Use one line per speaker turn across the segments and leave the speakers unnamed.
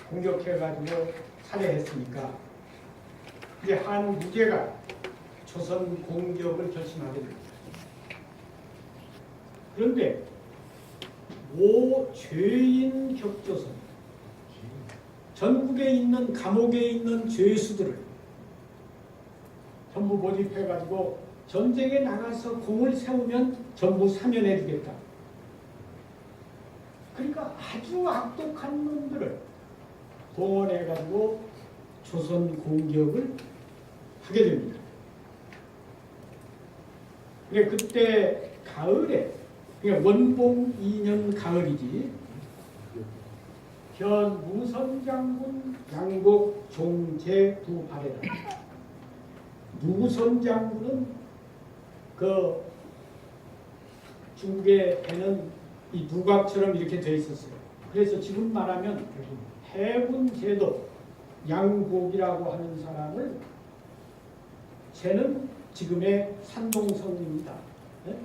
공격해가지고 살해했으니까 이제 한무제가 조선 공격을 결심하게 됩니다. 그런데 모 죄인 격조선, 전국에 있는 감옥에 있는 죄수들을 전부 모집해가지고 전쟁에 나가서 공을 세우면 전부 사면해주겠다. 그러니까 아주 악독한 놈들을 동원해가지고 조선 공격을 하게 됩니다. 근데 그때 가을에, 그러니까 원봉 2년 가을이지, 현 무선장군 양곡 종제부 발해라. 무선장군은 그 중국의 배는 이 누각처럼 이렇게 되어 있었어요. 그래서 지금 말하면 해군 제도 양곡이라고 하는 사람을, 쟤는 지금의 산동성입니다.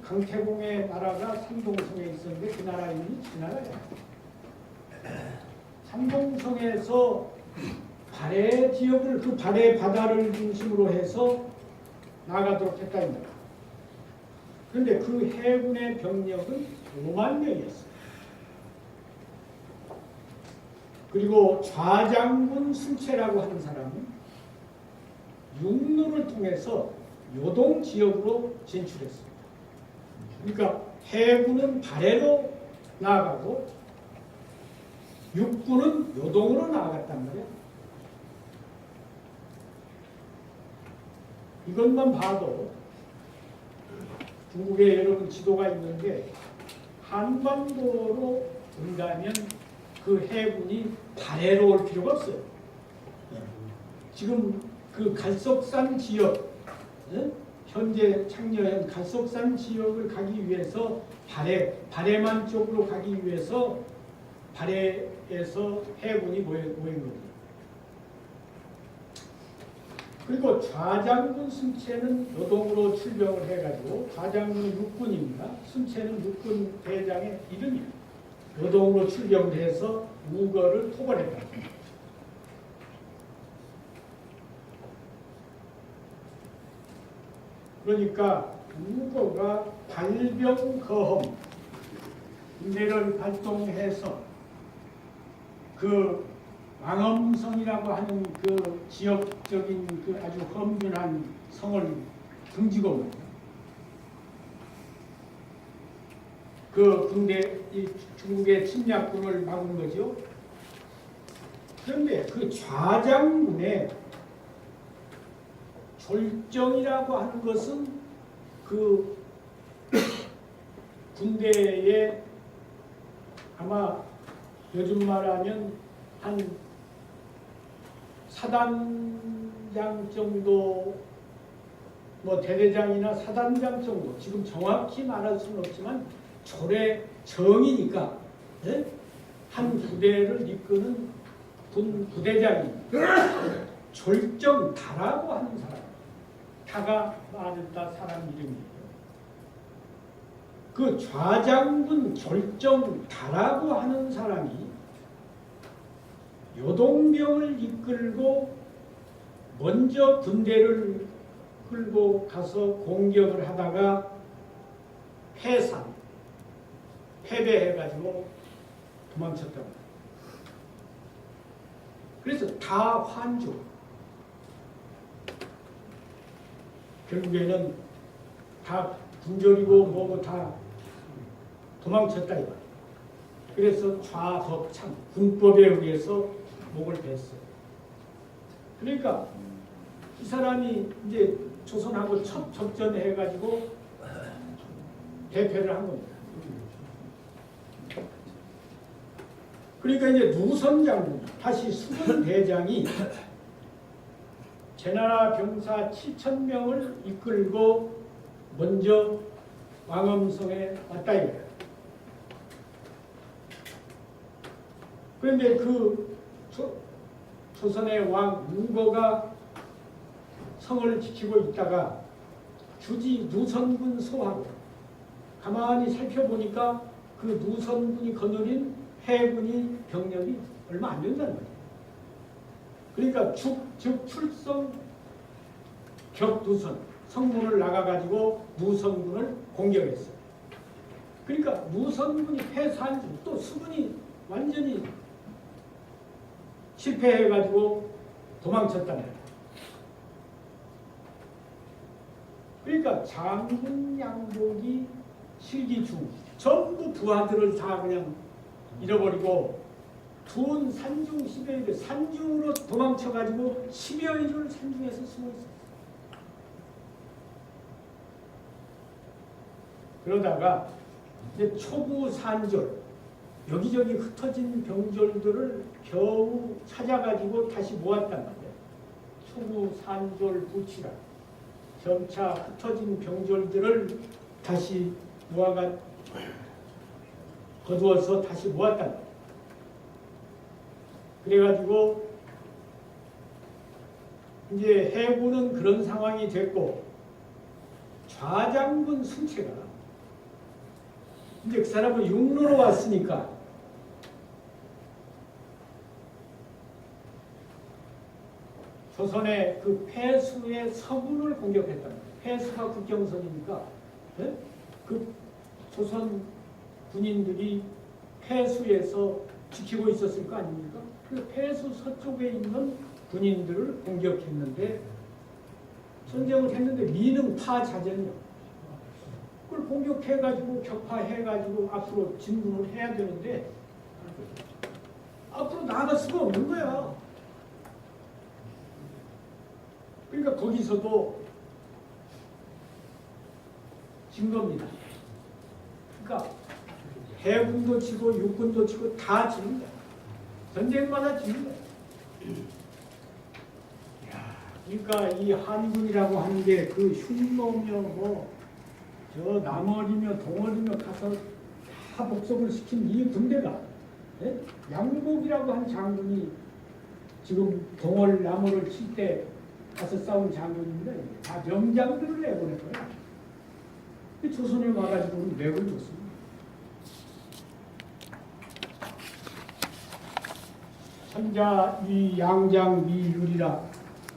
강태공의 나라가 산동성에 있었는데 그 나라 이름이 그 나라야. 산동성에서 발해 지역을, 그 발해 바다를 중심으로 해서 나가도록 했다입니다. 그런데 그 해군의 병력은 5만 명이었어요. 그리고 좌장군 순채라고 하는 사람은 육로를 통해서 요동 지역으로 진출했습니다. 그러니까 해군은 발해로 나아가고 육군은 요동으로 나아갔단 말이에요. 이것만 봐도 중국에 여러분 지도가 있는데 한반도로 온다면 그 해군이 발해로 올 필요가 없어요. 지금 그 갈석산 지역, 현재 창녀현 갈석산 지역을 가기 위해서 발해만 쪽으로 가기 위해서 발해에서 해군이 모인 겁니다. 그리고 좌장군 순채는 요동으로 출병을 해가지고, 좌장군은 육군입니다. 순채는 육군 대장의 이름이에요. 요동으로 출병을 해서 우거를 토벌했다. 그러니까 우거가 발병거험 인대를 발동해서 그 왕엄성이라고 하는 그 지역적인 그 아주 험준한 성을 등지고 그 군대, 이 중국의 침략군을 막은 거죠. 그런데 그 좌장군의 졸정이라고 하는 것은 그 군대에 아마 요즘 말하면 한 사단장 정도, 뭐 대대장이나 사단장 정도, 지금 정확히 말할 수는 없지만 졸의 정이니까, 네? 한 부대를 이끄는 부대장이 졸정다라고 하는 사람, 다가 맞았다 사람 이름이에요. 그 좌장군 졸정다라고 하는 사람이 요동병을 이끌고 먼저 군대를 끌고 가서 공격을 하다가 패배해가지고 도망쳤다고. 그래서 다 환주. 결국에는 다 군졸이고 뭐고 다 도망쳤다 이거. 그래서 좌법참, 군법에 의해서 목을 뱄어요. 그러니까 이 사람이 이제 조선하고 첫 접전해가지고 대패를 한 겁니다. 그러니까 이제 누선장군, 다시 수군대장이 제나라 병사 7,000명을 이끌고 먼저 왕엄성에 왔다 이거예요. 그런데 그 조선의 왕 우거가 성을 지키고 있다가 주지 누선군 소하고 가만히 살펴보니까 그 누선군이 거느린 해군이 병력이 얼마 안 된다는 거예요. 그러니까 즉 출성 격두선 성문을 나가가지고 무성군을 공격했어요. 그러니까 무성군이 패사한 줄 또 수군이 완전히 실패해가지고 도망쳤단 말이에요. 그러니까 장군 양복이 실기중 전부 부하들을 다 그냥 잃어버리고 둔 산중 10여일 산중으로 도망쳐가지고 10여일을 산중에서 숨어있어요. 그러다가 이제 초구 산졸 여기저기 흩어진 병졸들을 겨우 찾아가지고 다시 모았단 말이에요. 초구 산졸 부치라 점차 흩어진 병졸들을 다시 모아가 거두어서 다시 모았단 말이에요. 그래가지고 이제 해군은 그런 상황이 됐고 좌장군 순채가 이제 그 사람은 육로로 왔으니까 조선의 그 폐수의 서군을 공격했단 말이에요. 폐수가 국경선이니까 네? 그 조선 군인들이 폐수에서 지키고 있었을 거 아닙니까? 그 폐수 서쪽에 있는 군인들을 공격했는데 전쟁을 했는데 미능파자전이요. 그걸 공격해가지고 격파해가지고 앞으로 진군을 해야 되는데 앞으로 나아갈 수가 없는 거야. 그러니까 거기서도 진 겁니다. 그러니까 해군도 치고 육군도 치고 다 지는 거야. 전쟁마다 지는 거야. 그러니까 이 한군이라고 하는 게 그 흉노며 저 남어리며 동어리며 가서 다 복속을 시킨 이 군대가 예? 양복이라고 한 장군이 지금 동월 남어를 칠 때 가서 싸운 장군인데 다 명장들을 내보낼 거야. 조선을 와가지고 맥을 줬습니다. 천자 이 양장 미율이라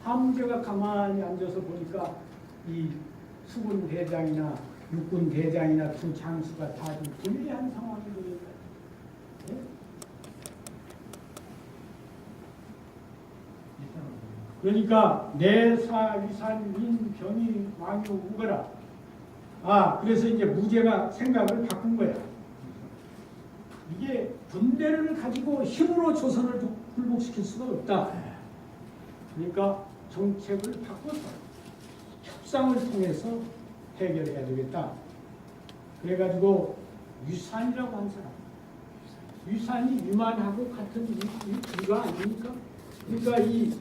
함제가 가만히 앉아서 보니까 이 수군 대장이나 육군 대장이나 두 장수가 다 좀 불리한 상황이 되니까 네? 그러니까 내사 위산 민 병이 왕유 우거라. 그래서 이제 무제가 생각을 바꾼 거야. 이게 군대를 가지고 힘으로 조선을 굴복시킬 수가 없다. 그러니까 정책을 바꿔서 협상을 통해서 해결해야 되겠다. 그래가지고 유산이라고 한 사람. 유산이 유만하고 같은 이가 아닙니까? 그러니까 이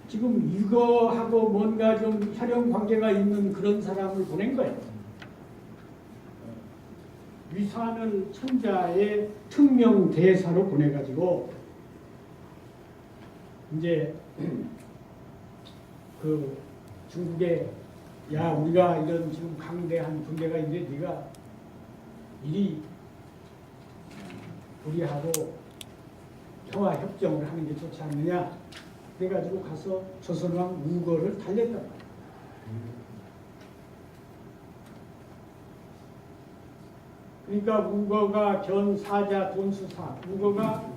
지금 이거하고 뭔가 좀 혈연 관계가 있는 그런 사람을 보낸 거예요. 유산을 천자의 특명 대사로 보내가지고 이제 그 중국에 야 우리가 이런 지금 강대한 군대가 있는데 네가 이리 우리하고 평화 협정을 하는 게 좋지 않느냐 그래가지고 가서 조선왕 우거를 달랬단 말이야. 그러니까 우거가 견사자 돈수사 우거가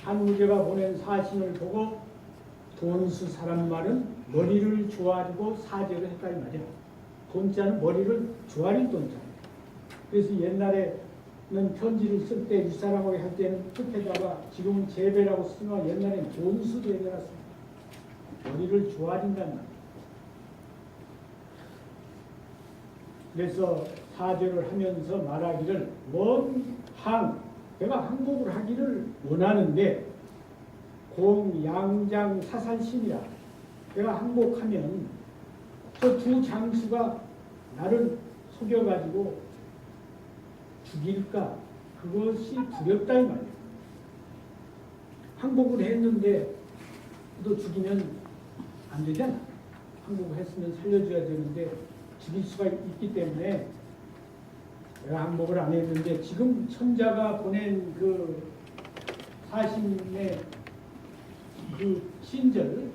한무제가 보낸 사신을 보고 돈수 사람 말은 머리를 조아리고 사제를 했다 이 말이야. 돈자는 머리를 조아린 돈자. 그래서 옛날에는 편지를 쓸 때 윗사람하고 할 때는 끝에다가 지금은 제배라고 쓰지만 옛날에는 돈수 제배라 씁니다. 머리를 조아린단 말이야. 그래서 사죄를 하면서 말하기를 내가 항복을 하기를 원하는데 공양장 사산심이라 내가 항복하면 저 두 장수가 나를 속여가지고 죽일까 그것이 두렵다 이 말이야. 항복을 했는데 또 죽이면 안 되잖아. 항복을 했으면 살려줘야 되는데 죽일 수가 있기 때문에 내가 항복을 안 했는데 지금 천자가 보낸 그 사신의 그 신절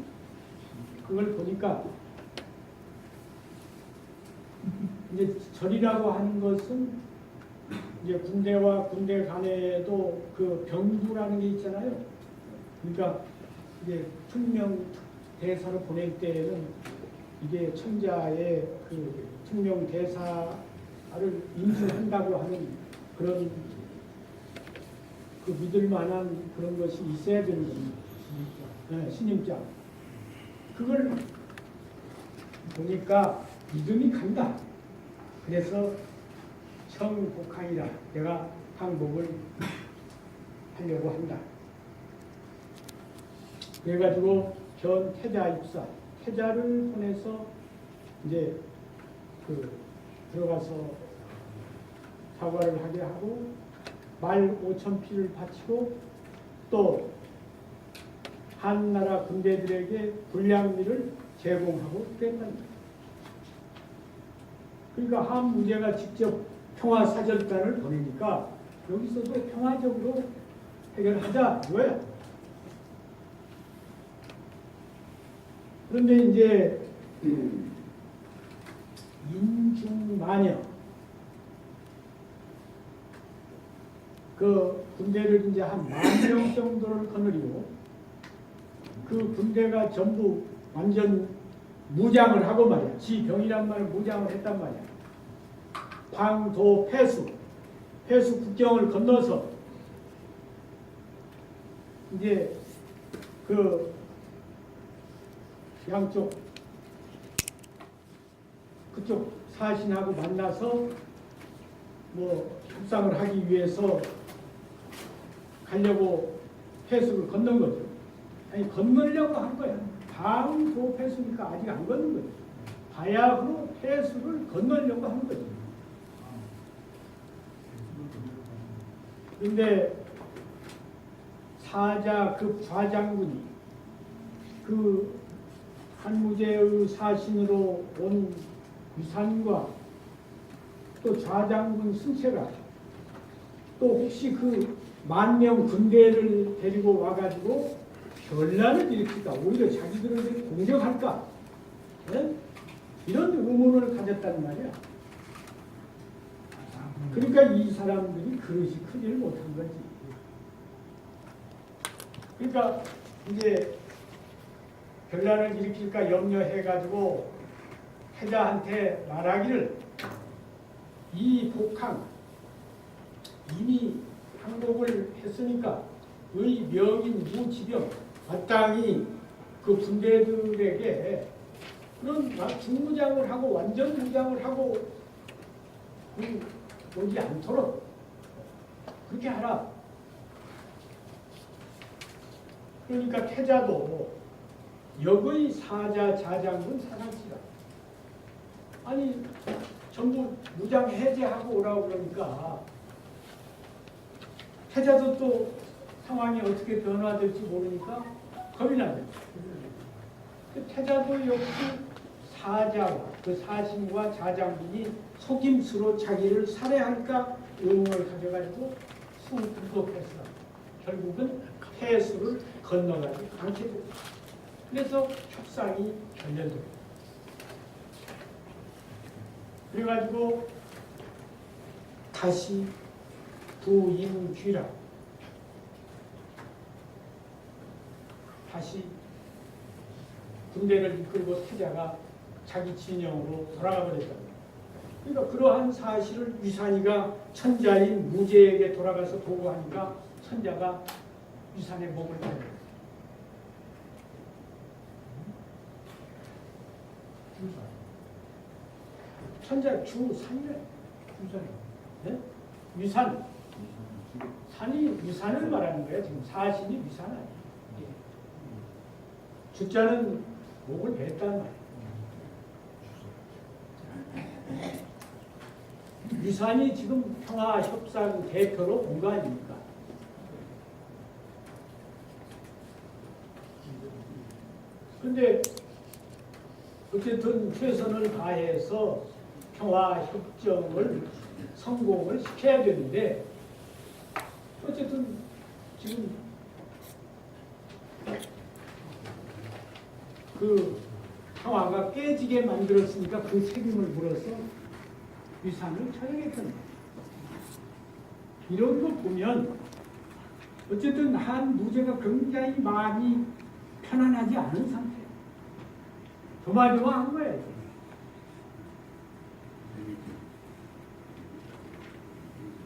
그걸 보니까 이제 절이라고 하는 것은 이제 군대와 군대 간에도 그 병부라는 게 있잖아요. 그러니까 이제 특명 대사로 보낼 때에는 이게 천자의 그 특명 대사를 인수한다고 하는 그런 그 믿을 만한 그런 것이 있어야 되는 겁니다. 신임자. 그걸 보니까 믿음이 간다. 그래서 청복항이라 내가 항복을 하려고 한다. 그래가지고 전 태자 입사, 태자를 보내서 이제 그 들어가서 사과를 하게 하고 말 5천 피를 바치고 또 한나라 군대들에게 불량미를 제공하고 그랬답니다. 그러니까 한무제가 직접 평화사절단을 보내니까 여기서도 평화적으로 해결하자 이거야. 그런데 이제 인중마녀 그 군대를 이제 한 10,000명 정도를 거느리고 그 군대가 전부 완전 무장을 하고 말이야. 지병이란 말을 무장을 했단 말이야. 방도 폐수 국경을 건너서 이제 그 양쪽 그쪽 사신하고 만나서 뭐 협상을 하기 위해서 가려고 폐수를 건넌 거죠. 아니 건너려고 한 거야. 방도 폐수니까 아직 안 건넌 거죠. 바야흐로 폐수를 건너려고 한 거죠. 근데 사자 그 좌장군이 그 한무제의 사신으로 온 위산과 또 좌장군 승채가 또 혹시 그 10,000명 군대를 데리고 와가지고 변란을 일으킬까 오히려 자기들을 공격할까 네? 이런 의문을 가졌단 말이야. 그러니까 이 사람들이 그릇이 크지를 못한 거지. 그러니까 이제 변란을 일으킬까 염려해가지고 태자한테 말하기를 이 복항 이미 항복을 했으니까 의 명인 무지병 마땅히 그 군대들에게 그런 중무장을 하고 완전 무장을 하고 오지 않도록 그렇게 하라. 그러니까 태자도 역의 사자 자장군 사상치라. 아니 전부 무장 해제하고 오라고 그러니까 태자도 또 상황이 어떻게 변화될지 모르니까 겁이 나죠. 태자도 역시 사자와 그 사신과 자장군이 속임수로 자기를 살해할까 의문을 가져가지고 수불복했어. 결국은 폐수를 건너가지 않게 됐어. 그래서 협상이 결렬돼요. 그래가지고 다시 부인귀라 다시 군대를 이끌고 태자가 자기 진영으로 돌아가 버렸답니다. 그러니까 그러한 사실을 위산이가 천자인 무제에게 돌아가서 보고하니까 천자가 위산의 목을 잘라요. 천자 주산이래. 주산. 네? 위산. 산이 위산을 말하는 거예요. 지금 사신이 위산 아니에요. 주자는 목을 뱉단 말이에요. 위산이 지금 평화협상 대표로 온 거 아닙니까? 근데 어쨌든 최선을 다해서 평화협정을 성공을 시켜야 되는데 어쨌든 지금 그 상황가 깨지게 만들었으니까 그 책임을 물어서 위산을 처형했던 거예요. 이런 거 보면 어쨌든 한 무죄가 굉장히 많이 편안하지 않은 상태예요. 조마조마한 거예요.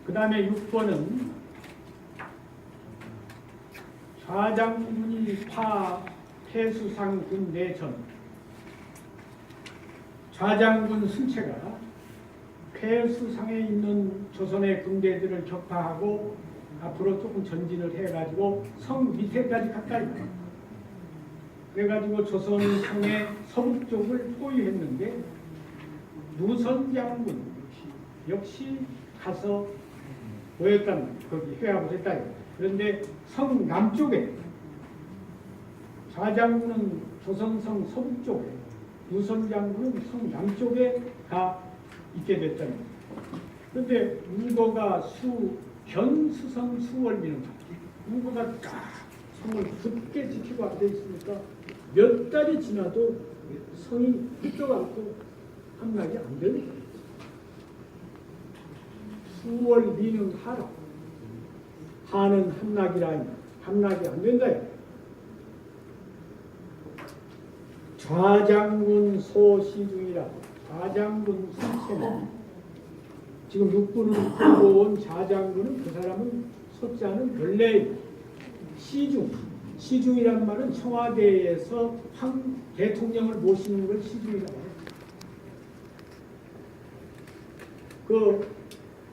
그 다음에 6번은 좌장군이 폐수상 군 내전. 좌장군 승채가 폐수상에 있는 조선의 군대들을 격파하고 앞으로 조금 전진을 해가지고 성 밑에까지 가까이 가요. 그래가지고 조선성의 서북쪽을 포위했는데 누선장군 역시 가서 모였단 말이에요. 거기 회합을 했다. 그런데 성 남쪽에 좌장군은 조선성 서북쪽에 누선장군은 성 남쪽에 가 있게 됐다는 거예요. 그런데 우거가 견수성 수월민은 우거가 딱 성을 굳게 지키고 앉아 있으니까 몇 달이 지나도 성이 붙어갖고 함락이 안 되는 거예요. 수월민은 하라. 하는 함락이라 함락이 안 된다. 좌장군 소시중이라. 좌장군 승채는 지금 육군을 끌고 온 좌장군은 그 사람은 소자는 원래 시중이란 말은 청와대에서 황 대통령을 모시는 걸 시중이라고 해요. 그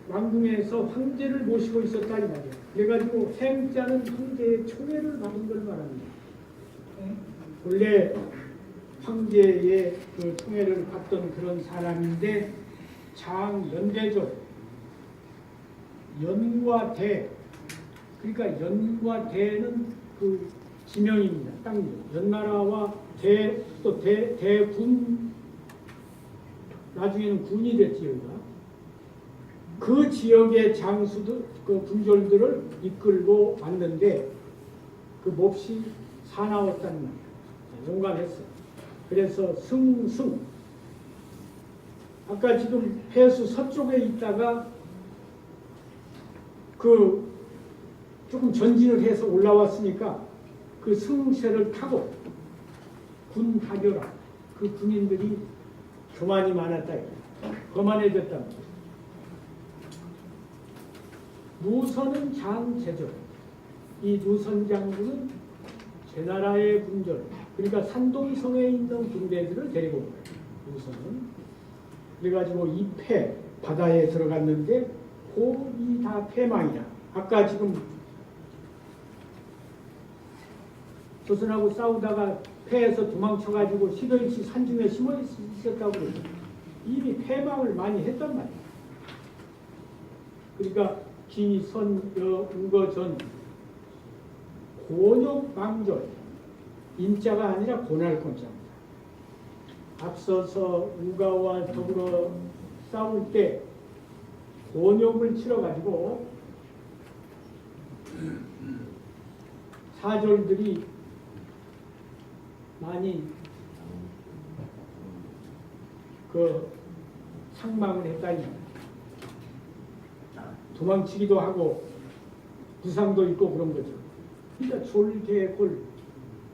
왕궁에서 황제를 모시고 있었다 이 말이에요. 그래가지고 생자는 황제의 총애를 받은 걸 말합니다. 원래 황제의 그 총애를 받던 그런 사람인데 장연대조 연과 대 그러니까 연과 대는 그 지명입니다. 땅 연나라와 또 대군 나중에는 군이 됐지 여기가. 그 지역의 장수들 그 군졸들을 이끌고 왔는데 그 몹시 사나웠다는 말이에요. 용감했어. 그래서 승 아까 지금 폐수 서쪽에 있다가 그 조금 전진을 해서 올라왔으니까 그 승세를 타고 군 하교라 그 군인들이 교만이 많았다. 거만해졌다. 누선은 장제조. 이 누선 장군은 제나라의 군졸 그러니까 산동성에 있는 군대들을 데리고 온 거예요. 누선은. 그래가지고 이 폐 바다에 들어갔는데 이 다 폐망이다. 아까 지금 조선하고 싸우다가 폐에서 도망쳐가지고 시도일치 산중에 심어 있었다고 그러죠. 이미 폐망을 많이 했단 말이에요. 그러니까 기선 우거전 곤욕망졸 인자가 아니라 고날곤자입니다. 앞서서 우가와 더불어 싸울 때 곤욕을 치러가지고 사졸들이 많이 그 상망을 했다니 도망치기도 하고 부상도 있고 그런 거죠. 그러니까 졸개골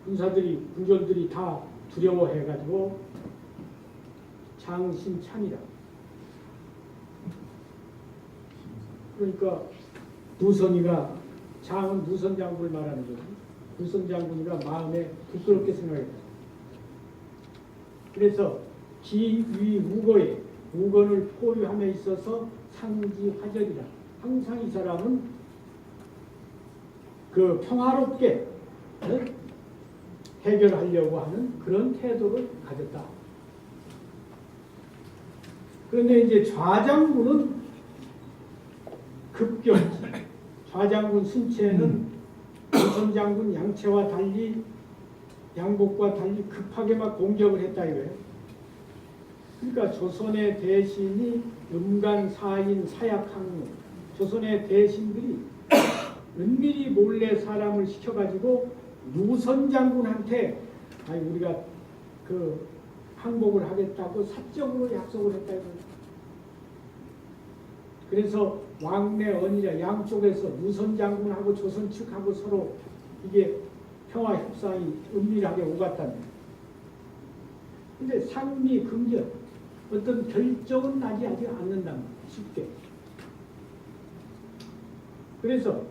군졸들이 다 두려워해가지고 장신찬이라. 그러니까 누선이가 장은 누선 장군을 말하는 거지. 누선 장군이가 마음에 부끄럽게 생각했다. 그래서 기위 우거에 우건을 포위함에 있어서 상지화절이라. 항상 이 사람은 그 평화롭게 해결하려고 하는 그런 태도를 가졌다. 그런데 이제 좌장군은 급격히 좌장군 승채는 조선장군 양채와 달리 양복과 달리 급하게 막 공격을 했다 이거예요. 그러니까 조선의 대신이 음간사인 사약항로 조선의 대신들이 은밀히 몰래 사람을 시켜가지고 누선장군한테 아니 우리가 그 항복을 하겠다고 사적으로 약속을 했다 이거예요. 그래서 왕래 언이라 양쪽에서 누선 장군하고 조선 측하고 서로 이게 평화 협상이 은밀하게 오갔답니다. 근데 상미 금전 어떤 결정은 나지 아직 않는답니다. 쉽게. 그래서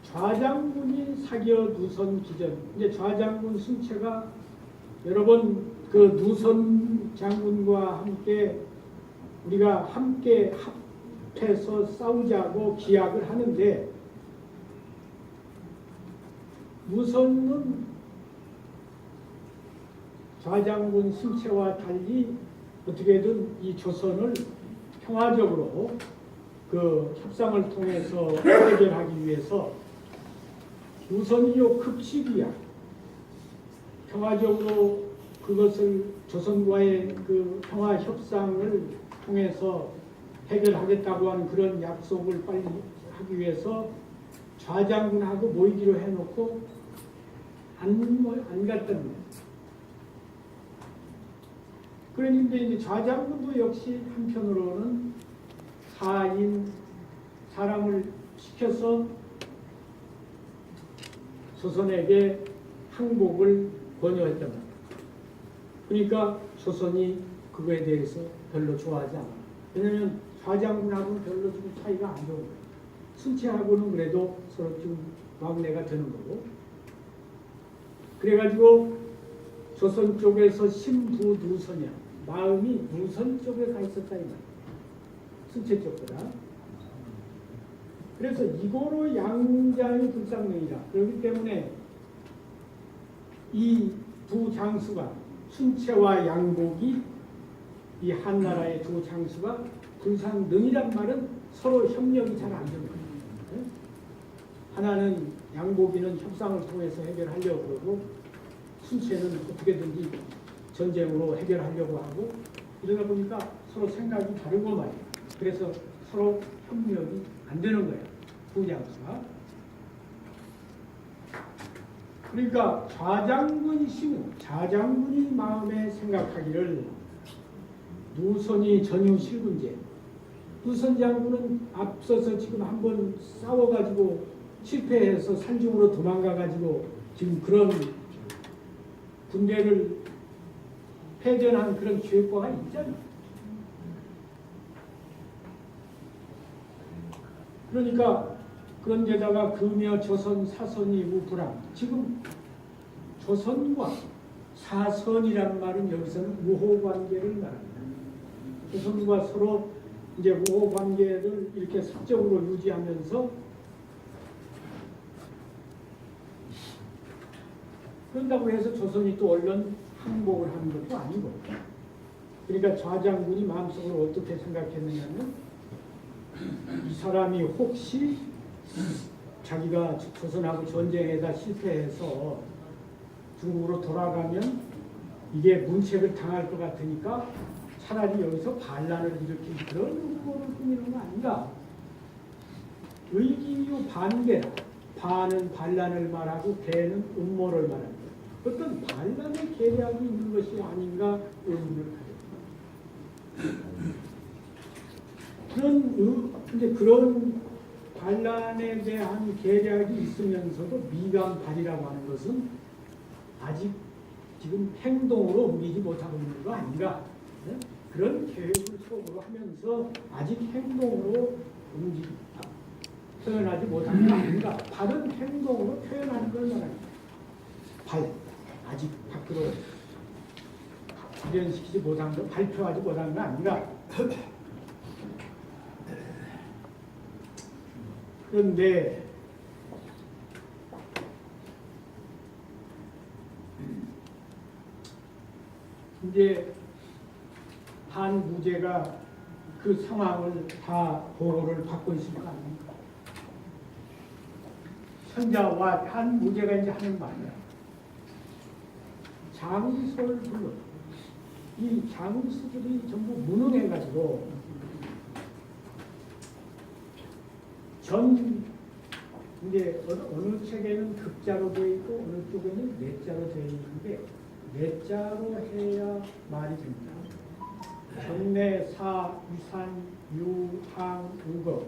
좌장군이 사기어 누선 기전. 이제 좌장군 순채가 여러 번 그 누선 장군과 함께 우리가 함께 합해서 싸우자고 기약을 하는데 누선은 좌장군 순채와 달리 어떻게든 이 조선을 평화적으로 그 협상을 통해서 해결하기 위해서 우선이요 급식이야. 평화적으로 그것을 조선과의 그 평화 협상을 통해서 해결하겠다고 하는 그런 약속을 빨리 하기 위해서 좌장군하고 모이기로 해놓고 안 갔답니다. 그런데 이제 좌장군도 역시 한편으로는 사람을 시켜서 조선에게 항복을 권유했단 말이에요. 그러니까 조선이 그거에 대해서 별로 좋아하지 않아요. 왜냐하면 좌장군하고는 별로 좀 차이가 안 좋은 거예요. 순채하고는 그래도 서로 좀 왕래가 되는 거고. 그래가지고 조선 쪽에서 신부 누선이야. 마음이 누선 쪽에 가 있었다 이 말이에요. 순채 쪽보다. 그래서 이거로 양장이 불상명이다. 그렇기 때문에 이 두 장수가 순채와 양복이 이 한나라의 두 장수가 불상능이란 말은 서로 협력이 잘 안 되는 거예요. 하나는 양복이는 협상을 통해서 해결하려고 그러고 순채는 어떻게든지 전쟁으로 해결하려고 하고 이러다 보니까 서로 생각이 다르고 말이에요. 그래서 서로 협력이 안 되는 거예요. 두 장수가. 그러니까 좌장군이 마음에 생각하기를 누선이 전유 실군제. 누선 장군은 앞서서 지금 한번 싸워가지고 실패해서 산중으로 도망가가지고 지금 그런 군대를 패전한 그런 기획과가 있잖아요. 그러니까 그런 데다가 금여 조선 사선이 우불함. 지금 조선과 사선이란 말은 여기서는 우호관계를 말합니다. 조선과 서로 이제 우호관계를 이렇게 사적으로 유지하면서 그런다고 해서 조선이 또 얼른 항복을 하는 것도 아니고. 그러니까 좌장군이 마음속으로 어떻게 생각했느냐면 이 사람이 혹시 자기가 조선하고 전쟁에다 실패해서 중국으로 돌아가면 이게 문책을 당할 것 같으니까 차라리 여기서 반란을 일으킨 그런 음모를 꾸미는 거 아닌가? 의기유 반개라. 반은 반란을 말하고 개는 음모를 말합니다. 어떤 반란의 계략이 있는 것이 아닌가 의문을 가졌습니다. 그런 반란에 대한 계략이 있으면서도 미감발이라고 하는 것은 아직 지금 행동으로 옮기지 못하고 있는 거 아닌가? 네? 그런 계획을 속으로 하면서 아직 행동으로 표현하지 못하는 거 아닌가? 바른 행동으로 표현하는 걸 말합니다. 아직 밖으로 발현시키지 못한 거, 발표하지 못한 거 아닌가? 그런데 이제 한 무제가 그 상황을 다 보고를 받고 있을 거 아닙니까? 천자와 한 무제가 이제 하는 말이야. 장수를 불러. 이 장수들이 전부 무능해가지고 이제 어느 책에는 극자로 되어 있고 어느 쪽에는 내자로 되어 있는데 내자로 해야 말이 됩니다. 경내, 사, 유산, 유, 항, 우거.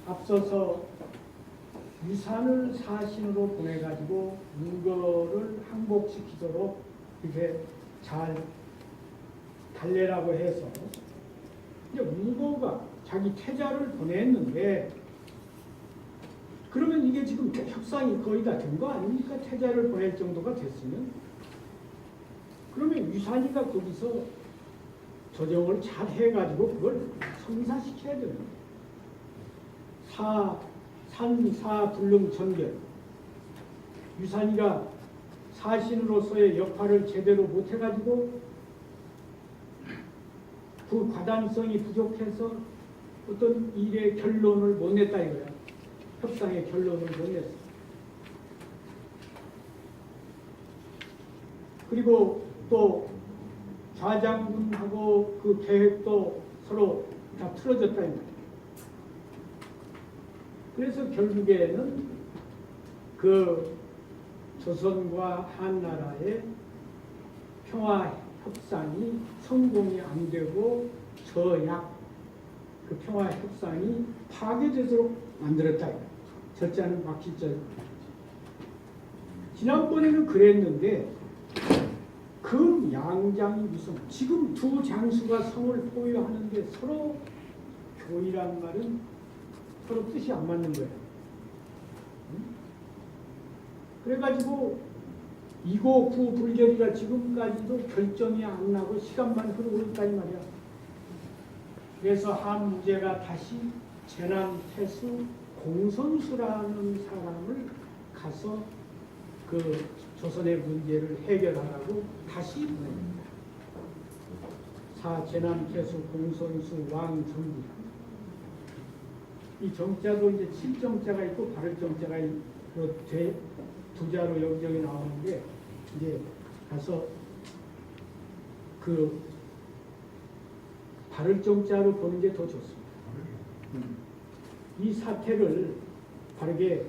앞서서 유산을 사신으로 보내가지고 우거를 항복시키도록 이렇게 잘 달래라고 해서 이제 우거가 자기 태자를 보냈는데 그러면 이게 지금 협상이 거의 다 된 거 아닙니까? 태자를 보낼 정도가 됐으면 그러면 유산이가 거기서 조정을 잘 해가지고 그걸 성사시켜야 됩니다. 산사 불능 전결 유산이가 사신으로서의 역할을 제대로 못해가지고 그 과단성이 부족해서 어떤 일의 결론을 못 냈다 이거야. 협상의 결론을 못 냈어. 그리고 또 좌장군하고 그 계획도 서로 다 틀어졌다 이 말이야. 그래서 결국에는 그 조선과 한나라의 평화 협상이 성공이 안 되고 저약 그 평화 협상이 파괴되도록 만들었다. 절자는 막힐절. 지난번에는 그랬는데 그 양장이 무슨 지금 두 장수가 성을 포위하는데 서로 교이란 말은 서로 뜻이 안 맞는 거예요. 그래가지고 이고 구 불결이가 지금까지도 결정이 안 나고 시간만 흐르고 있다니 말이야. 그래서 한 문제가 다시 제남태수 공선수라는 사람을 가서 그 조선의 문제를 해결하라고 다시 보냅니다. 사 제남태수 공선수 왕정비. 이 정자도 이제 칠정자가 있고 발을정자가 있고 두 자로 여기저기 나오는데 이제 가서 그 발을정자로 보는 게 더 좋습니다. 이 사태를 바르게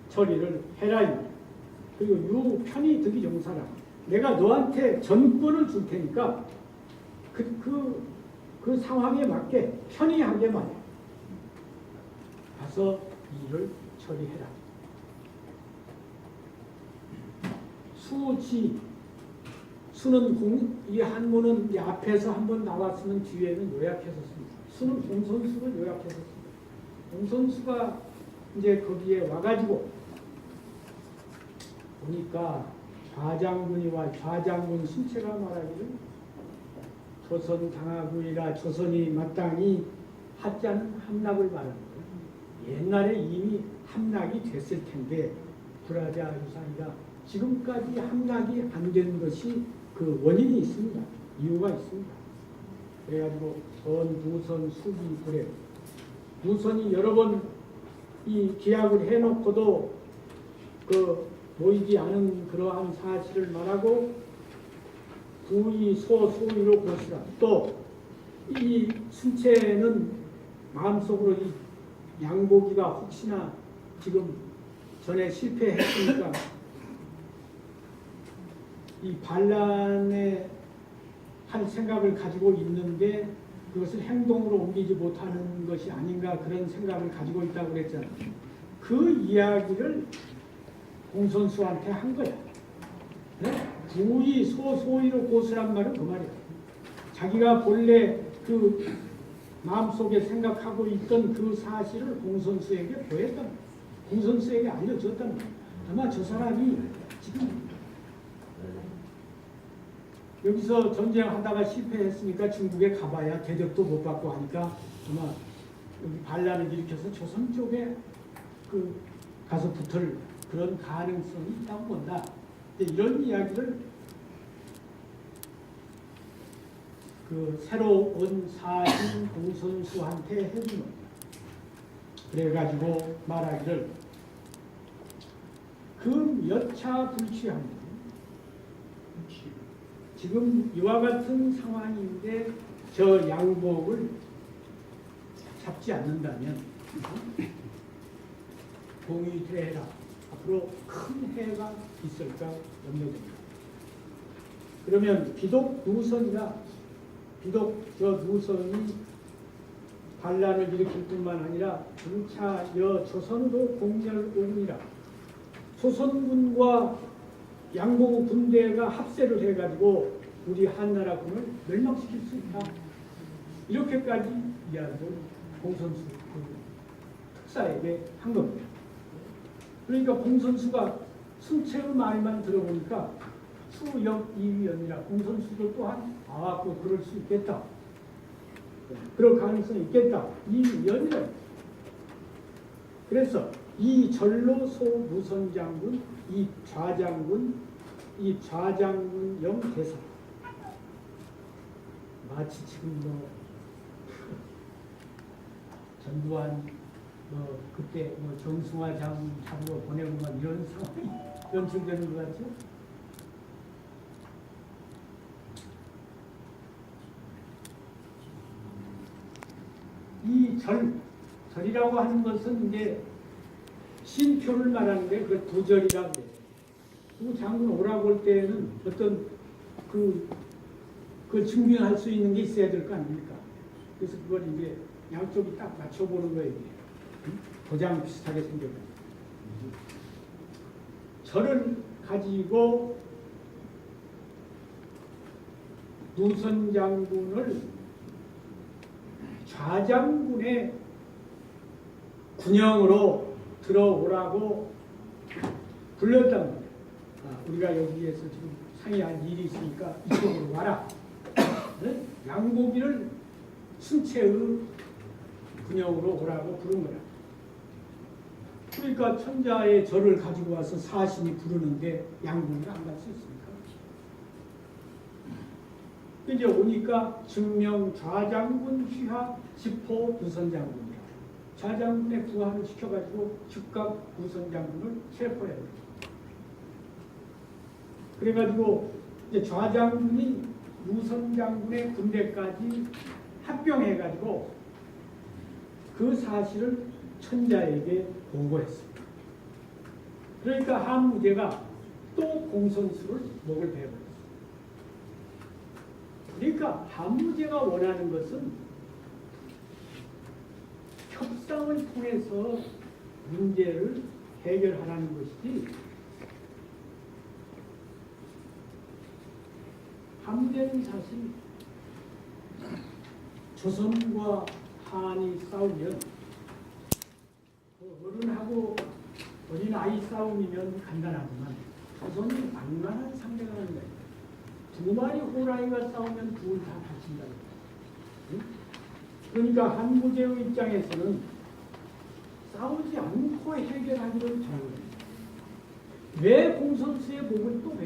처리를 해라. 그리고 유 편히 득이 용사라. 내가 너한테 전권을 줄 테니까 그 상황에 맞게 편히하게 말이야. 가서 일을 처리해라. 수지 수는 이 한문은 이 앞에서 한번 나왔으면 뒤에는 요약해서 씁니다. 수는 공선수를 요약해서 씁니다. 공선수가 이제 거기에 와가지고 보니까 좌장군이와 좌장군 신체가 말하기를 조선 당하구이라 조선이 마땅히 하지 않은 함락을 말하는 거예요. 옛날에 이미 함락이 됐을 텐데 불하자 유산이가 지금까지 함락이 안 된 것이 그 원인이 있습니다. 이유가 있습니다. 그래가지고 전, 무선, 수기, 그래. 무선이 여러 번 이 계약을 해놓고도 그 모이지 않은 그러한 사실을 말하고 부의, 소위로 보시라. 또 이 순체는 마음속으로 이 양보기가 혹시나 지금 전에 실패했으니까 이 반란에 한 생각을 가지고 있는데 그것을 행동으로 옮기지 못하는 것이 아닌가 그런 생각을 가지고 있다고 그랬잖아요. 그 이야기를 공선수한테 한 거야. 네? 부의, 소위로 고수란 말은 그 말이야. 자기가 본래 그 마음속에 생각하고 있던 그 사실을 공선수에게 보였단 말이야. 공선수에게 알려줬단 말이야. 아마 저 사람이 지금 여기서 전쟁하다가 실패했으니까 중국에 가봐야 대접도 못 받고 하니까 아마 여기 반란을 일으켜서 조선 쪽에 그 가서 붙을 그런 가능성이 있다고 본다. 이런 이야기를 그 새로 온 사신 공선수한테 해주는 겁니다. 그래가지고 말하기를 그 여차 불취합니다. 지금 이와 같은 상황인데 저 양복을 잡지 않는다면 공의대해라. 앞으로 큰 해가 있을까 염려됩니다. 그러면 비독 누선이라 비독 저 누선이 반란을 일으킬 뿐만 아니라 장차 조선도 공멸오니라. 조선군과 양국 군대가 합세를 해가지고 우리 한나라군을 멸망시킬 수 있다. 이렇게까지 이야기를 공선수 특사에게 한 겁니다. 그러니까 공선수가 승채의 말만 들어보니까 수역이위원이라 공선수도 또한 또 그럴 수 있겠다. 그럴 가능성이 있겠다. 이위원이라. 그래서 이 전로소 무선장군, 이 좌장군영 대사 마치 지금 전두환 그때 정승화 장 잡으러 보내고 막 이런 상황이 연출되는 것 같죠? 이 절이라고 하는 것은 이제 신표를 말하는데 그걸 도절이라고 해요. 그 장군 오라고 할 때에는 어떤 그걸 증명할 수 있는 게 있어야 될 거 아닙니까? 그래서 그걸 이제 양쪽이 딱 맞춰보는 거예요. 도장 비슷하게 생겨요. 절을 가지고 누선 장군을 좌장군의 군영으로 들어오라고 불렀단 말이에요. 우리가 여기에서 지금 상의할 일이 있으니까 이쪽으로 와라. 네? 양고기를 승채의 군영으로 오라고 부른 거야. 그러니까 천자의 절을 가지고 와서 사신이 부르는데 양고기가 안 갈 수 있습니까? 이제 오니까 증명 좌장군 휘하 지포 누선장군이야. 좌장군의 부하를 시켜가지고 즉각 누선장군을 체포해야 돼. 그래가지고 이제 좌장군이 누선장군의 군대까지 합병해가지고 그 사실을 천자에게 보고했습니다. 그러니까 한무제가 또 공선수를 목을 베어버렸어요. 그러니까 한무제가 원하는 것은 협상을 통해서 문제를 해결하라는 것이지, 한무제는 사실 조선과 한이 싸우면 어른하고 어린아이 싸움이면 간단하지만 조선은 만만한 상대가 하는 거예요. 두 마리 호랑이가 싸우면 둘 다 다친다. 응? 그러니까 한무제의 입장에서는 싸우지 않고 해결하기를 잘합니다. 왜 공선수의 목을 또 베요?